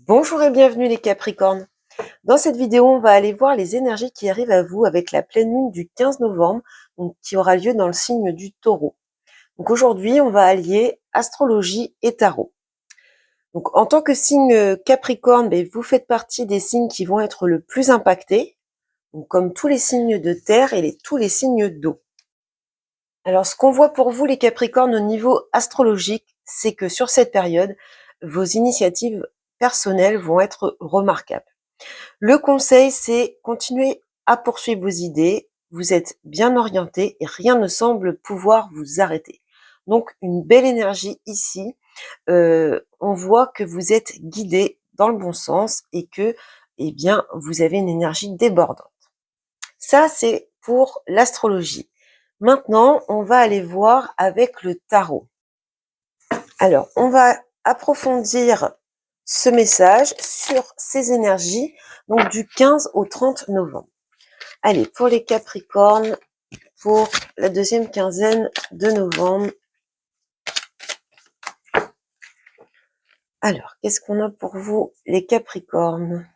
Bonjour et bienvenue les Capricornes. Dans cette vidéo, on va aller voir les énergies qui arrivent à vous avec la pleine lune du 15 novembre, donc, qui aura lieu dans le signe du Taureau. Donc aujourd'hui, on va allier astrologie et tarot. Donc en tant que signe Capricorne, vous faites partie des signes qui vont être le plus impactés, donc comme tous les signes de terre et tous les signes d'eau. Alors ce qu'on voit pour vous les Capricornes au niveau astrologique, c'est que sur cette période, vos initiatives personnelles vont être remarquables. Le conseil, c'est continuer à poursuivre vos idées. Vous êtes bien orienté et rien ne semble pouvoir vous arrêter. Donc, une belle énergie ici. On voit que vous êtes guidé dans le bon sens et que, vous avez une énergie débordante. Ça, c'est pour l'astrologie. Maintenant, on va aller voir avec le tarot. Alors, on va approfondir ce message sur ces énergies, donc du 15 au 30 novembre. Allez, pour les Capricornes, pour la deuxième quinzaine de novembre. Alors, qu'est-ce qu'on a pour vous, les Capricornes?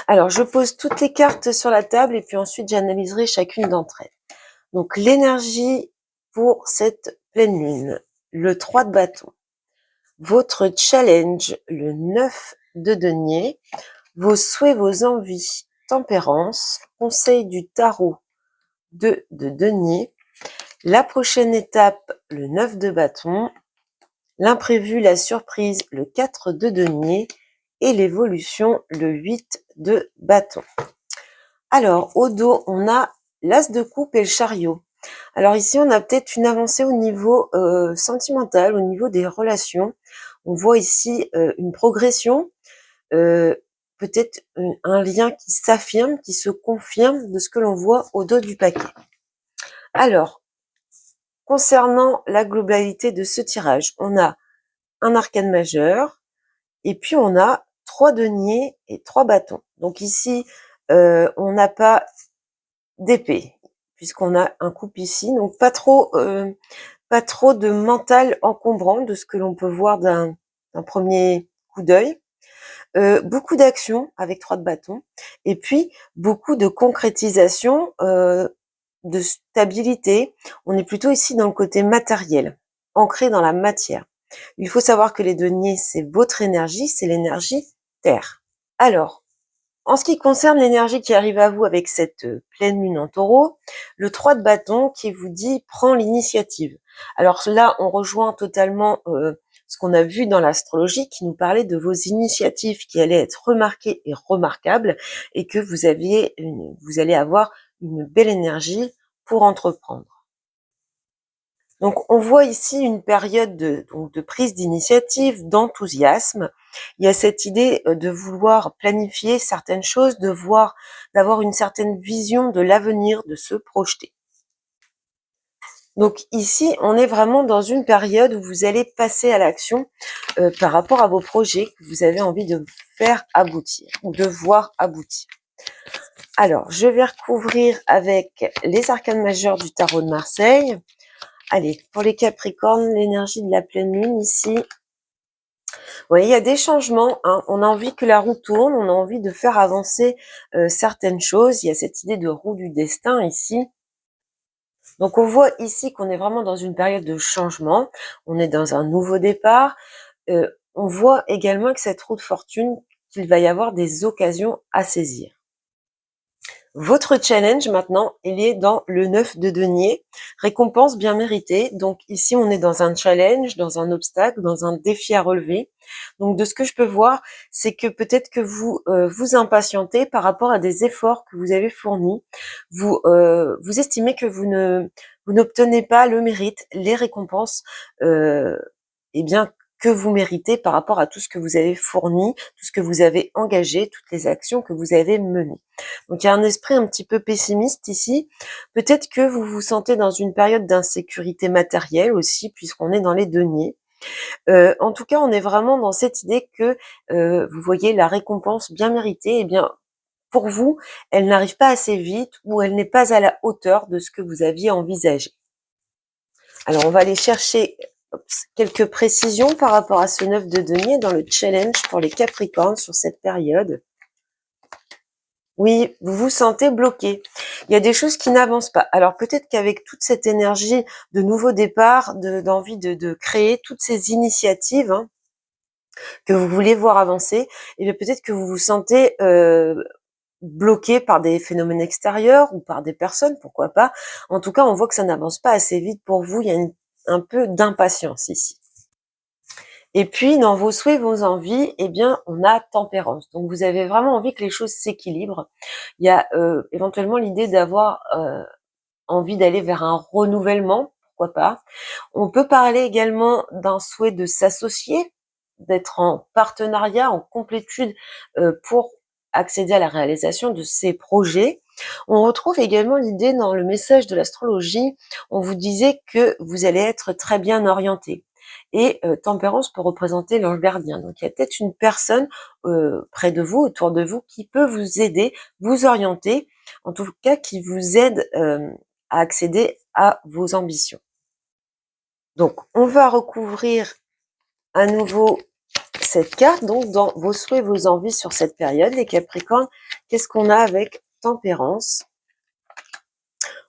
Alors, je pose toutes les cartes sur la table et puis ensuite j'analyserai chacune d'entre elles. Donc, l'énergie pour cette pleine lune, le 3 de bâton. Votre challenge, le 9 de denier. Vos souhaits, vos envies, tempérance, conseil du tarot, 2 de denier, la prochaine étape, le 9 de bâton, l'imprévu, la surprise, le 4 de denier et l'évolution, le 8 de bâton. Alors, au dos, on a l'as de coupe et le chariot. Alors ici, on a peut-être une avancée au niveau sentimental, au niveau des relations. On voit ici une progression, peut-être un lien qui s'affirme, qui se confirme de ce que l'on voit au dos du paquet. Alors, concernant la globalité de ce tirage, on a un arcane majeur et puis on a 3 deniers et 3 bâtons. Donc ici, on n'a pas d'épée puisqu'on a un coupe ici, donc pas trop de mental encombrant de ce que l'on peut voir d'un premier coup d'œil. Beaucoup d'actions avec 3 de bâton et puis beaucoup de concrétisation, de stabilité. On est plutôt ici dans le côté matériel, ancré dans la matière. Il faut savoir que les deniers, c'est votre énergie, c'est l'énergie terre. Alors, en ce qui concerne l'énergie qui arrive à vous avec cette pleine lune en taureau, le 3 de bâton qui vous dit « prends l'initiative ». Alors là, on rejoint totalement ce qu'on a vu dans l'astrologie qui nous parlait de vos initiatives qui allaient être remarquées et remarquables et que vous allez avoir une belle énergie pour entreprendre. Donc, on voit ici une période de prise d'initiative, d'enthousiasme. Il y a cette idée de vouloir planifier certaines choses, d'avoir une certaine vision de l'avenir, de se projeter. Donc ici, on est vraiment dans une période où vous allez passer à l'action par rapport à vos projets que vous avez envie de faire aboutir ou de voir aboutir. Alors, je vais recouvrir avec les arcanes majeures du tarot de Marseille. Allez, pour les Capricornes, l'énergie de la pleine lune ici. Oui, il y a des changements. Hein. On a envie que la roue tourne, on a envie de faire avancer certaines choses. Il y a cette idée de roue du destin ici. Donc on voit ici qu'on est vraiment dans une période de changement. On est dans un nouveau départ. On voit également que cette roue de fortune, qu'il va y avoir des occasions à saisir. Votre challenge maintenant, il est dans le 9 de denier, récompense bien méritée. Donc ici, on est dans un challenge, dans un obstacle, dans un défi à relever. Donc de ce que je peux voir, c'est que peut-être que vous vous impatientez par rapport à des efforts que vous avez fournis. Vous estimez que vous n'obtenez pas le mérite, les récompenses, que vous méritez par rapport à tout ce que vous avez fourni, tout ce que vous avez engagé, toutes les actions que vous avez menées. Donc il y a un esprit un petit peu pessimiste ici. Peut-être que vous vous sentez dans une période d'insécurité matérielle aussi, puisqu'on est dans les deniers. En tout cas, on est vraiment dans cette idée que vous voyez la récompense bien méritée, eh bien pour vous, elle n'arrive pas assez vite ou elle n'est pas à la hauteur de ce que vous aviez envisagé. Alors on va aller chercher quelques précisions par rapport à ce 9 de denier dans le challenge pour les Capricornes sur cette période. Oui, vous vous sentez bloqué. Il y a des choses qui n'avancent pas. Alors peut-être qu'avec toute cette énergie de nouveau départ, d'envie de créer toutes ces initiatives que vous voulez voir avancer, et bien peut-être que vous vous sentez bloqué par des phénomènes extérieurs ou par des personnes, pourquoi pas. En tout cas, on voit que ça n'avance pas assez vite pour vous. Il y a un peu d'impatience ici. Et puis, dans vos souhaits, vos envies, eh bien, on a tempérance. Donc, vous avez vraiment envie que les choses s'équilibrent. Il y a éventuellement l'idée d'avoir envie d'aller vers un renouvellement, pourquoi pas. On peut parler également d'un souhait de s'associer, d'être en partenariat, en complétude pour accéder à la réalisation de ces projets. On retrouve également l'idée dans le message de l'astrologie, on vous disait que vous allez être très bien orienté. Et tempérance peut représenter l'ange gardien. Donc il y a peut-être une personne près de vous, autour de vous, qui peut vous aider, vous orienter, en tout cas qui vous aide à accéder à vos ambitions. Donc on va recouvrir à nouveau cette carte, donc dans vos souhaits, vos envies sur cette période, les Capricornes. Qu'est-ce qu'on a avec tempérance?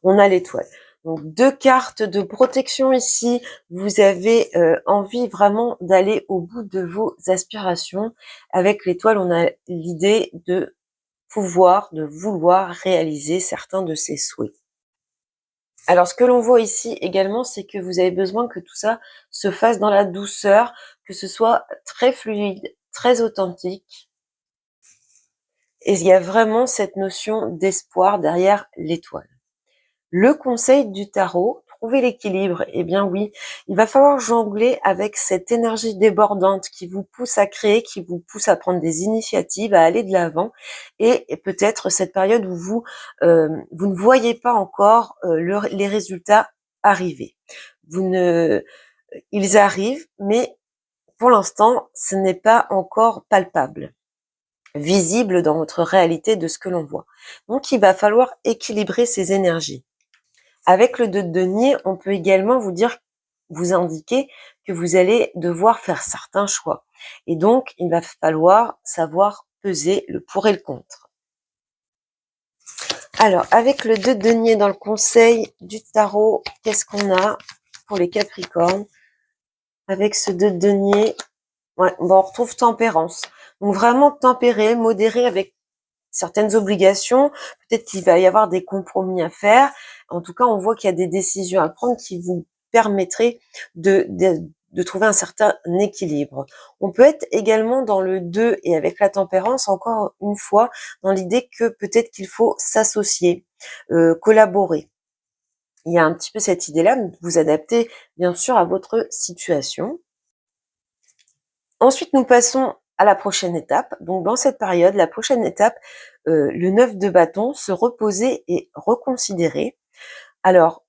On a l'étoile. Donc 2 cartes de protection ici. Vous avez envie vraiment d'aller au bout de vos aspirations. Avec l'étoile, on a l'idée de pouvoir, de vouloir réaliser certains de ces souhaits. Alors, ce que l'on voit ici également, c'est que vous avez besoin que tout ça se fasse dans la douceur, que ce soit très fluide, très authentique. Et il y a vraiment cette notion d'espoir derrière l'étoile. Le conseil du tarot, trouver l'équilibre. Eh bien oui, il va falloir jongler avec cette énergie débordante qui vous pousse à créer, qui vous pousse à prendre des initiatives, à aller de l'avant, et peut-être cette période où vous ne voyez pas encore les résultats arriver. Ils arrivent, mais pour l'instant, ce n'est pas encore palpable, visible dans votre réalité de ce que l'on voit. Donc, il va falloir équilibrer ces énergies. Avec le 2 de denier, on peut également vous indiquer que vous allez devoir faire certains choix. Et donc, il va falloir savoir peser le pour et le contre. Alors, avec le 2 de denier dans le conseil du tarot, qu'est-ce qu'on a pour les Capricornes? Avec ce 2 de denier, ouais, bon, on retrouve tempérance. Donc vraiment tempéré, modéré avec certaines obligations. Peut-être qu'il va y avoir des compromis à faire. En tout cas, on voit qu'il y a des décisions à prendre qui vous permettraient de trouver un certain équilibre. On peut être également dans le 2 et avec la tempérance, encore une fois, dans l'idée que peut-être qu'il faut s'associer, collaborer. Il y a un petit peu cette idée-là, vous adaptez bien sûr à votre situation. Ensuite, nous passons à la prochaine étape. Donc, dans cette période, la prochaine étape, le 9 de bâton, se reposer et reconsidérer. Alors,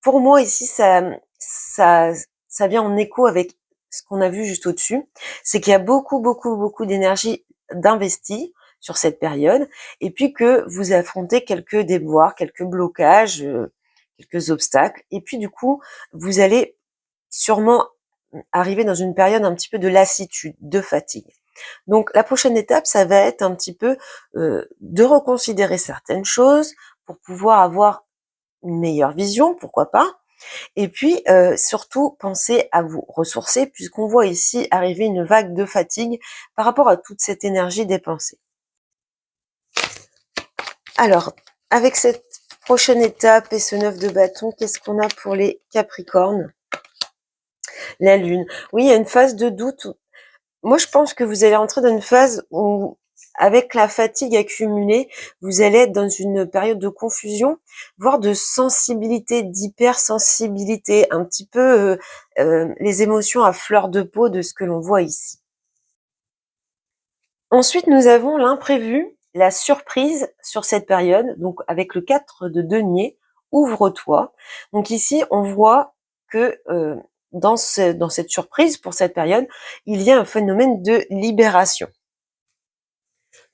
pour moi, ici, ça vient en écho avec ce qu'on a vu juste au-dessus. C'est qu'il y a beaucoup d'énergie d'investi sur cette période, et puis que vous affrontez quelques déboires, quelques blocages, quelques obstacles, et puis du coup, vous allez sûrement arriver dans une période un petit peu de lassitude, de fatigue. Donc la prochaine étape, ça va être un petit peu de reconsidérer certaines choses pour pouvoir avoir une meilleure vision, pourquoi pas. Et puis surtout, pensez à vous ressourcer puisqu'on voit ici arriver une vague de fatigue par rapport à toute cette énergie dépensée. Alors, avec cette prochaine étape et ce 9 de bâton, qu'est-ce qu'on a pour les Capricornes? La Lune. Oui, il y a une phase de doute. Moi, je pense que vous allez entrer dans une phase où, avec la fatigue accumulée, vous allez être dans une période de confusion, voire de sensibilité, d'hypersensibilité, un petit peu les émotions à fleur de peau de ce que l'on voit ici. Ensuite, nous avons l'imprévu, la surprise sur cette période, donc avec le 4 de denier, ouvre-toi. Donc ici, on voit que dans cette surprise pour cette période, il y a un phénomène de libération.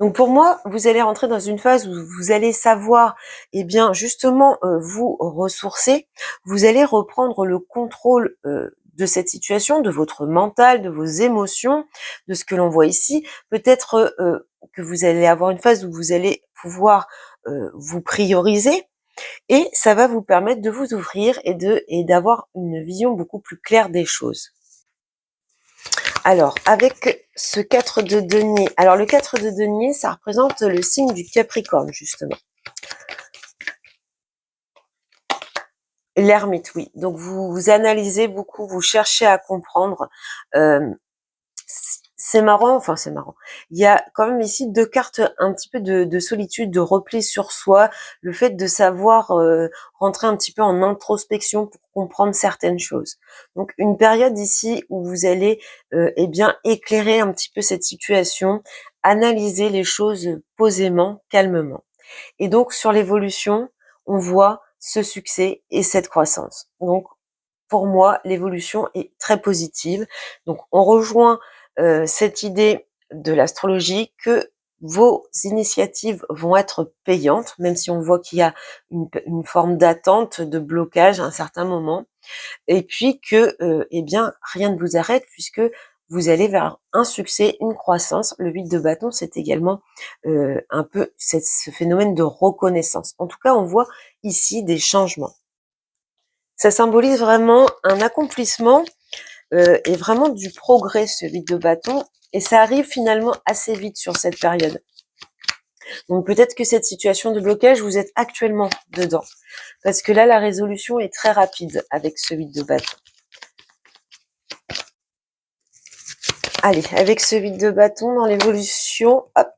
Donc pour moi, vous allez rentrer dans une phase où vous allez savoir, eh bien justement, vous ressourcer. Vous allez reprendre le contrôle de cette situation, de votre mental, de vos émotions, de ce que l'on voit ici. Peut-être que vous allez avoir une phase où vous allez pouvoir vous prioriser, et ça va vous permettre de vous ouvrir et d'avoir une vision beaucoup plus claire des choses. Alors, avec ce 4 de denier, alors le 4 de denier, ça représente le signe du Capricorne, justement. L'ermite, oui. Donc, vous analysez beaucoup, vous cherchez à comprendre. C'est marrant, enfin c'est marrant. Il y a quand même ici deux cartes un petit peu de solitude, de repli sur soi, le fait de savoir rentrer un petit peu en introspection pour comprendre certaines choses. Donc une période ici où vous allez eh bien éclairer un petit peu cette situation, analyser les choses posément, calmement. Et donc sur l'évolution, on voit ce succès et cette croissance. Donc pour moi, l'évolution est très positive. Donc, on rejoint cette idée de l'astrologie que vos initiatives vont être payantes, même si on voit qu'il y a une forme d'attente, de blocage à un certain moment, et puis que, eh bien, rien ne vous arrête puisque vous allez vers un succès, une croissance. Le 8 de bâton, c'est également un peu ce phénomène de reconnaissance. En tout cas, on voit ici des changements. Ça symbolise vraiment un accomplissement et vraiment du progrès, ce 8 de bâton, et ça arrive finalement assez vite sur cette période. Donc peut-être que cette situation de blocage, vous êtes actuellement dedans, parce que là, la résolution est très rapide avec ce 8 de bâton. Allez, avec ce 8 de bâton dans l'évolution, hop,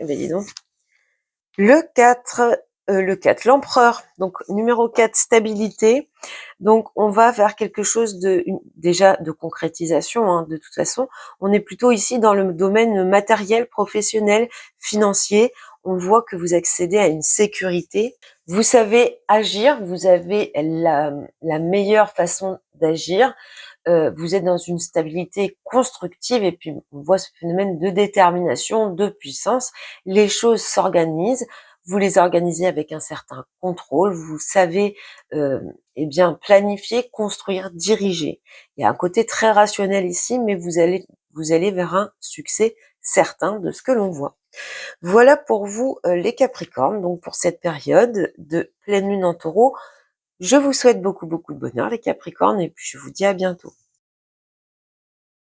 eh bien dis donc, le 4, l'empereur, donc numéro 4, stabilité. Donc on va vers quelque chose déjà de concrétisation, hein, de toute façon. On est plutôt ici dans le domaine matériel, professionnel, financier. On voit que vous accédez à une sécurité. Vous savez agir, vous avez la meilleure façon d'agir. Vous êtes dans une stabilité constructive et puis on voit ce phénomène de détermination, de puissance. Les choses s'organisent, vous les organisez avec un certain contrôle, vous savez eh bien planifier, construire, diriger. Il y a un côté très rationnel ici, mais vous allez vers un succès certain de ce que l'on voit. Voilà pour vous les Capricornes, donc pour cette période de pleine lune en Taureau. Je vous souhaite beaucoup de bonheur les Capricornes et puis je vous dis à bientôt.